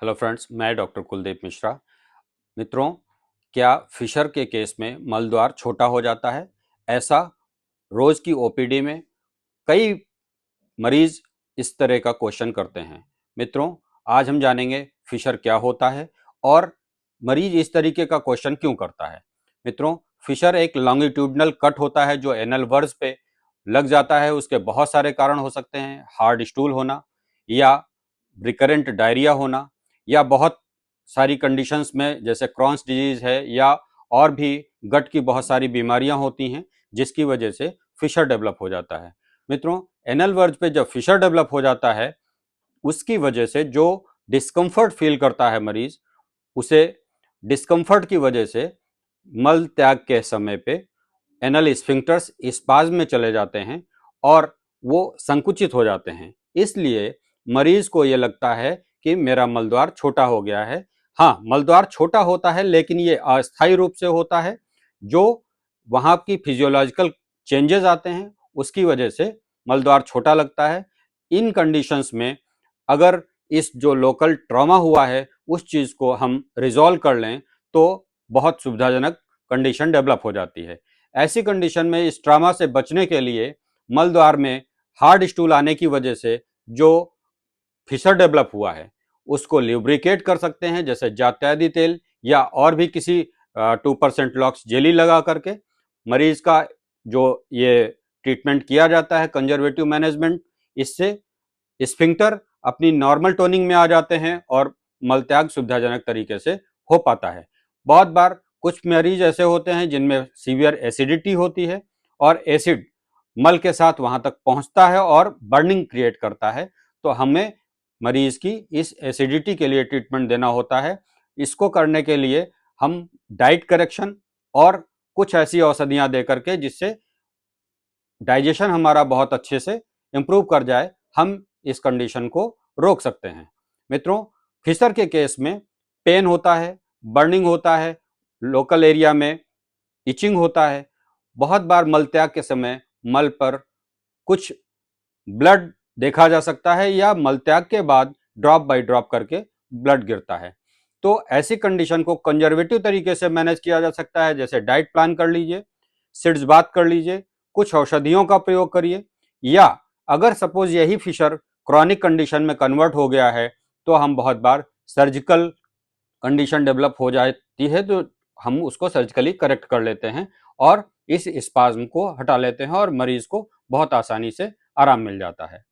Hello friends, मैं doctor Kuldeep Mishra. मित्रों, क्या फिशर के केस में मलद्वार छोटा हो जाता है? ऐसा रोज की ओपीडी में कई मरीज इस तरह का क्वेश्चन करते हैं। मित्रों, आज हम जानेंगे फिशर क्या होता है और मरीज इस तरीके का क्वेश्चन क्यों करता है। मित्रों, फिशर एक लॉन्गिट्यूडनल कट होता है जो एनल वर्स पे लग जाता है। उसके बहुत सारे कारण हो सकते हैं, हार्ड स्टूल होना या रिकरेंट डायरिया होना, या बहुत सारी कंडीशंस में जैसे क्रॉन्स डिजीज है या और भी गट की बहुत सारी बीमारियां होती हैं जिसकी वजह से फिशर डेवलप हो जाता है। मित्रों, एनल वर्ज पे जब फिशर डेवलप हो जाता है उसकी वजह से जो डिस्कम्फर्ट फील करता है मरीज, उसे डिस्कम्फर्ट की वजह से मल त्याग के समय पे एनल स्फिंक्टर्स स्पाज्म में चले जाते हैं और वो संकुचित हो जाते हैं। इसलिए मरीज को ये लगता है कि मेरा मलद्वार छोटा हो गया है। हाँ, मलद्वार छोटा होता है लेकिन ये अस्थायी रूप से होता है। जो वहाँ की फिजियोलॉजिकल चेंजेस आते हैं उसकी वजह से मलद्वार छोटा लगता है। इन कंडीशंस में अगर इस जो लोकल ट्रॉमा हुआ है उस चीज को हम रिजॉल्व कर लें तो बहुत सुविधाजनक कंडीशन डेवलप हो जाती है। ऐसी कंडीशन में इस ट्रॉमा से बचने के लिए मलद्वार में हार्ड स्टूल आने की वजह से जो फिशर डेवलप हुआ है उसको ल्यूब्रिकेट कर सकते हैं, जैसे जात्यादि तेल या और भी किसी 2% लॉक्स जेली लगा करके मरीज का जो ये ट्रीटमेंट किया जाता है कंजर्वेटिव मैनेजमेंट। इससे स्फिंक्टर अपनी नॉर्मल टोनिंग में आ जाते हैं और मलत्याग सुविधाजनक तरीके से हो पाता है। बहुत बार कुछ मरीज ऐसे होते हैं जिनमें सीवियर एसिडिटी होती है और एसिड मल के साथ वहां तक पहुंचता है और बर्निंग क्रिएट करता है, तो हमें मरीज की इस एसिडिटी के लिए ट्रीटमेंट देना होता है। इसको करने के लिए हम डाइट करेक्शन और कुछ ऐसी औषधियां दे करके जिससे डाइजेशन हमारा बहुत अच्छे से इम्प्रूव कर जाए, हम इस कंडीशन को रोक सकते हैं। मित्रों, फिशर के केस में पेन होता है, बर्निंग होता है, लोकल एरिया में इचिंग होता है। बहुत बार मलत्याग के समय मल पर कुछ ब्लड देखा जा सकता है या मलत्याग के बाद ड्रॉप बाय ड्रॉप करके ब्लड गिरता है। तो ऐसी कंडीशन को कंजर्वेटिव तरीके से मैनेज किया जा सकता है, जैसे डाइट प्लान कर लीजिए, सिड्स बात कर लीजिए, कुछ औषधियों का प्रयोग करिए, या अगर सपोज यही फिशर क्रॉनिक कंडीशन में कन्वर्ट हो गया है तो हम बहुत बार सर्जिकल कंडीशन डेवलप हो जाती है तो हम उसको सर्जिकली करेक्ट कर लेते हैं और इस स्पाज्म को हटा लेते हैं और मरीज को बहुत आसानी से आराम मिल जाता है।